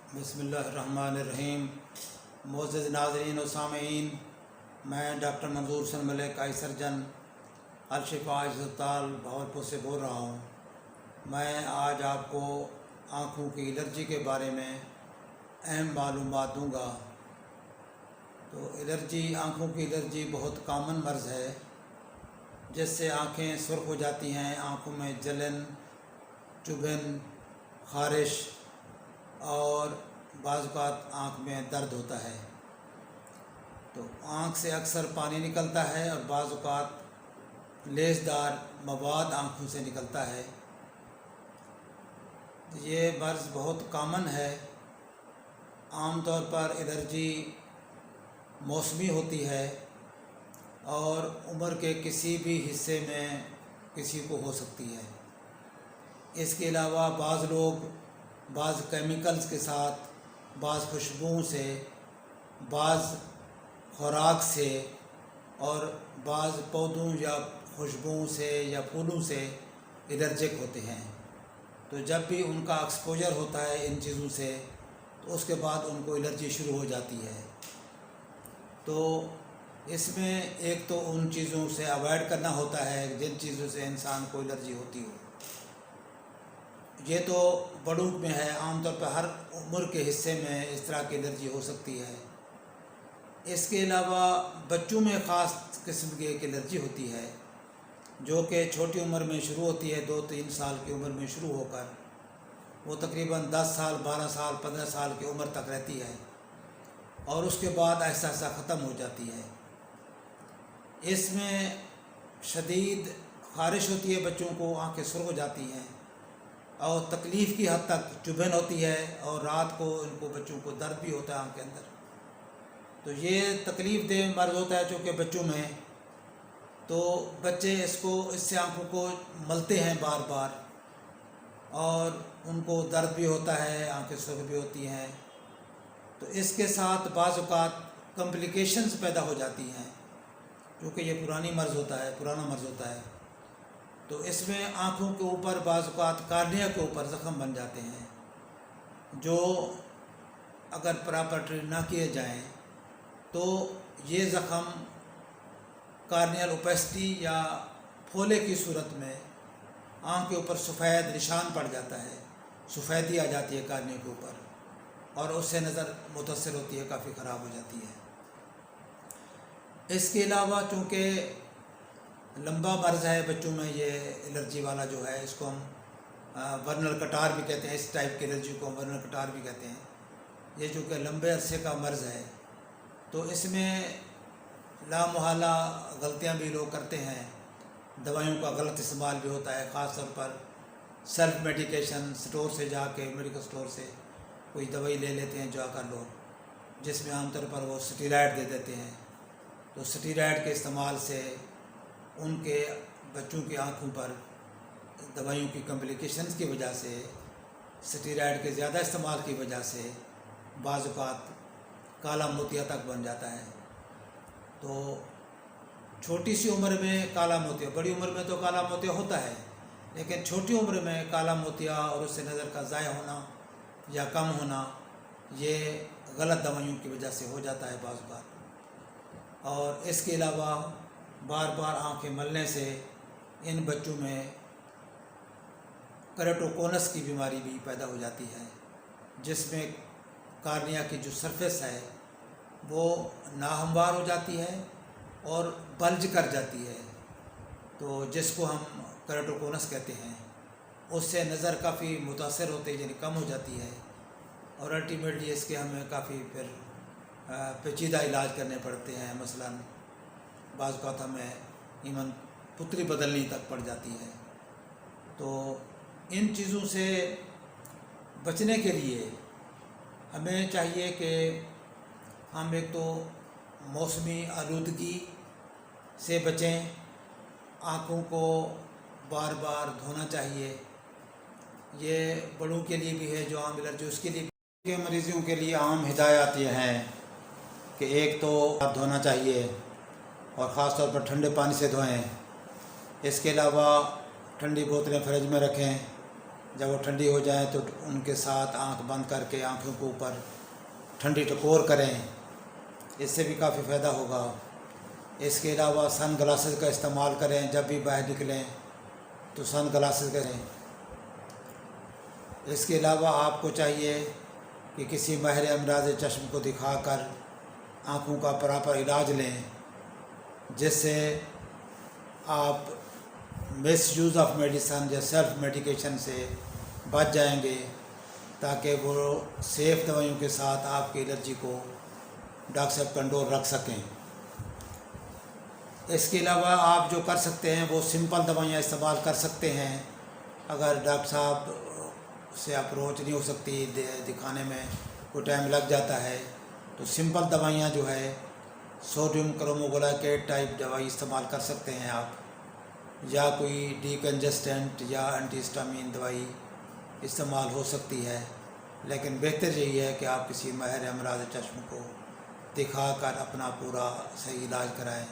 बिस्मिल्लाहिर्रहमानिर्रहीम। मोअज़्ज़ज़ नाज़रीन व सामीन, मैं डॉक्टर मंजूर हसन मलिक, आई सर्जन, अल-शिफा अस्पताल भावलपुर से बोल रहा हूँ। मैं आज आपको आँखों की एलर्जी के बारे में अहम मालूमात दूँगा। तो एलर्जी, आँखों की एलर्जी बहुत कॉमन मर्ज़ है जिससे आँखें सुर्ख हो जाती हैं, आँखों में जलन, चुभन, ख़ारिश और बाज़ औक़ात आँख में दर्द होता है। तो आँख से अक्सर पानी निकलता है और बाज़ औक़ात लेसदार मवाद आँखों से निकलता है। ये मर्ज़ बहुत कॉमन है। आम तौर पर एलर्जी मौसमी होती है और उम्र के किसी भी हिस्से में किसी को हो सकती है। इसके अलावा बाज़ लोग बाज़ केमिकल्स के साथ, बाज़ खुशबुओं से, बाज़ खुराक से और बाज़ पौधों या खुशबुओं से या फूलों से एलर्जिक होते हैं। तो जब भी उनका एक्सपोजर होता है इन चीज़ों से, तो उसके बाद उनको एलर्जी शुरू हो जाती है। तो इसमें एक तो उन चीज़ों से अवॉइड करना होता है जिन चीज़ों से इंसान को एलर्जी होती हो। ये तो बड़ों में है, आमतौर पर हर उम्र के हिस्से में इस तरह की एलर्जी हो सकती है। इसके अलावा बच्चों में ख़ास किस्म की एक एलर्जी होती है जो कि छोटी उम्र में शुरू होती है, 2-3 साल की उम्र में शुरू होकर वो तकरीबन 10 साल, 12 साल, 15 साल की उम्र तक रहती है और उसके बाद ऐसा ऐसा ख़त्म हो जाती है। इसमें शदीद ख़ारिश होती है, बच्चों को आँखें सुर्ख हो जाती हैं और तकलीफ़ की हद तक चुभन होती है और रात को इनको बच्चों को दर्द भी होता है आँख के अंदर। तो ये तकलीफ़ देह मर्ज़ होता है चूँकि बच्चों में, तो बच्चे इससे आँखों को मलते हैं बार बार और उनको दर्द भी होता है, आँखें सुर्ख भी होती हैं। तो इसके साथ बाज़ औक़ात कॉम्प्लिकेशंस पैदा हो जाती हैं क्योंकि ये पुराना मर्ज़ होता है। तो इसमें आँखों के ऊपर बाज़ औक़ात कार्निया के ऊपर ज़ख़म बन जाते हैं जो अगर प्रॉपर ट्रीट ना किए जाएं तो ये ज़ख़म कार्नियल ओपेसिटी या फोले की सूरत में आँख के ऊपर सफ़ेद निशान पड़ जाता है, सफ़ेदी आ जाती है कार्निया के ऊपर और उससे नज़र मुतासर होती है, काफ़ी ख़राब हो जाती है। इसके अलावा चूँकि लंबा मर्ज़ है बच्चों में, ये एलर्जी वाला जो है इसको हम वर्नल कटार भी कहते हैं। इस टाइप की एलर्जी को हम वर्नल कटार भी कहते हैं। ये चूँकि लंबे अरसे का मर्ज़ है तो इसमें लामहला गलतियाँ भी लोग करते हैं, दवाइयों का गलत इस्तेमाल भी होता है। ख़ास तौर पर सेल्फ मेडिकेशन, स्टोर से जाके मेडिकल स्टोर से कोई दवाई ले लेते हैं जाकर लोग, जिसमें आमतौर पर वो स्टेरॉइड दे देते हैं। तो स्टेरॉइड के इस्तेमाल से उनके बच्चों की आँखों पर दवाइयों की कॉम्प्लिकेशंस की वजह से, स्टेरॉइड के ज़्यादा इस्तेमाल की वजह से बाज़ औक़ात काला मोतिया तक बन जाता है। तो छोटी सी उम्र में काला मोतिया, बड़ी उम्र में तो काला मोतिया होता है, लेकिन छोटी उम्र में काला मोतिया और उससे नज़र का ज़ाया होना या कम होना, ये गलत दवाइयों की वजह से हो जाता है बाज़ औक़ात। और इसके अलावा बार बार आँखें मलने से इन बच्चों में केराटोकोनस की बीमारी भी पैदा हो जाती है, जिसमें कार्निया की जो सरफेस है वो नाहमवार हो जाती है और बल्ज कर जाती है, तो जिसको हम केराटोकोनस कहते हैं। उससे नज़र काफ़ी मुतासर होती है, यानी कम हो जाती है और अल्टीमेटली इसके हमें काफ़ी फिर पेचीदा इलाज करने पड़ते हैं। मसलन बाज़ औक़ात हमें ईवन पुतली बदलनी तक पड़ जाती है। तो इन चीज़ों से बचने के लिए हमें चाहिए कि हम एक तो मौसमी आलूदगी से बचें, आँखों को बार बार धोना चाहिए। ये बड़ों के लिए भी है जो आम एलर्जी, उसके लिए के मरीज़ों के लिए आम हिदायत ये हैं कि एक तो हाथ धोना चाहिए और ख़ास तौर पर ठंडे पानी से धोएं। इसके अलावा ठंडी बोतलें फ्रिज में रखें जब वो ठंडी हो जाए तो उनके साथ आंख बंद करके आँखों के ऊपर ठंडी टकोर करें, इससे भी काफ़ी फ़ायदा होगा। इसके अलावा सन ग्लासेस का इस्तेमाल करें, जब भी बाहर निकलें तो सन ग्लासेस करें। इसके अलावा आपको चाहिए कि किसी माहिर अमराज़ चश्म को दिखाकर आँखों का प्रॉपर इलाज लें, जिससे आप मिस यूज़ ऑफ मेडिसन या सेल्फ मेडिकेशन से बच जाएंगे, ताकि वो सेफ़ दवाइयों के साथ आपकी एलर्जी को डॉक्टर साहब कंट्रोल रख सकें। इसके अलावा आप जो कर सकते हैं वो सिंपल दवाइयाँ इस्तेमाल कर सकते हैं। अगर डॉक्टर साहब से अप्रोच नहीं हो सकती, दिखाने में कोई टाइम लग जाता है, तो सिंपल दवाइयाँ जो है सोडियम क्रोमोग्लाइकेट टाइप दवाई इस्तेमाल कर सकते हैं आप, या कोई डीकंजेस्टेंट या एंटीहिस्टामिन दवाई इस्तेमाल हो सकती है। लेकिन बेहतर यही है कि आप किसी माहिर अमराज़ चश्म को दिखाकर अपना पूरा सही इलाज कराएं,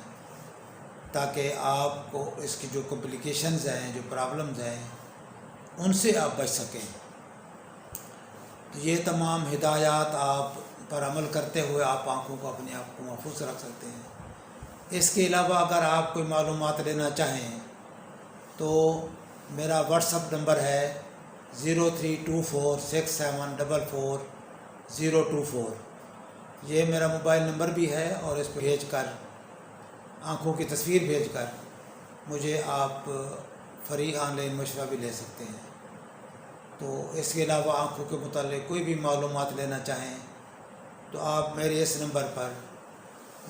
ताकि आपको इसकी जो कॉम्प्लिकेशंस हैं, जो प्रॉब्लम्स हैं, उनसे आप बच सकें। तो ये तमाम हिदायत आप पर अमल करते हुए आप आँखों को अपने आप को महफूज रख सकते हैं। इसके अलावा अगर आप कोई मालूमात लेना चाहें तो मेरा व्हाट्सअप नंबर है 032467444024। ये मेरा मोबाइल नंबर भी है, और इस पर भेज कर आँखों की तस्वीर भेजकर मुझे आप फ्री ऑनलाइन मशवरा भी ले सकते हैं। तो इसके अलावा आँखों के मुताल्लिक़ कोई भी मालूमात लेना चाहें तो आप मेरे इस नंबर पर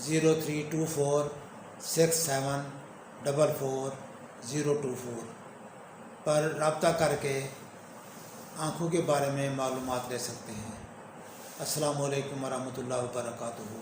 032467444024 पर रब्ता करके आँखों के बारे में मालूमात ले सकते हैं। अस्सलामु अलैकुम वरहमतुल्लाहि वबरकातुहू।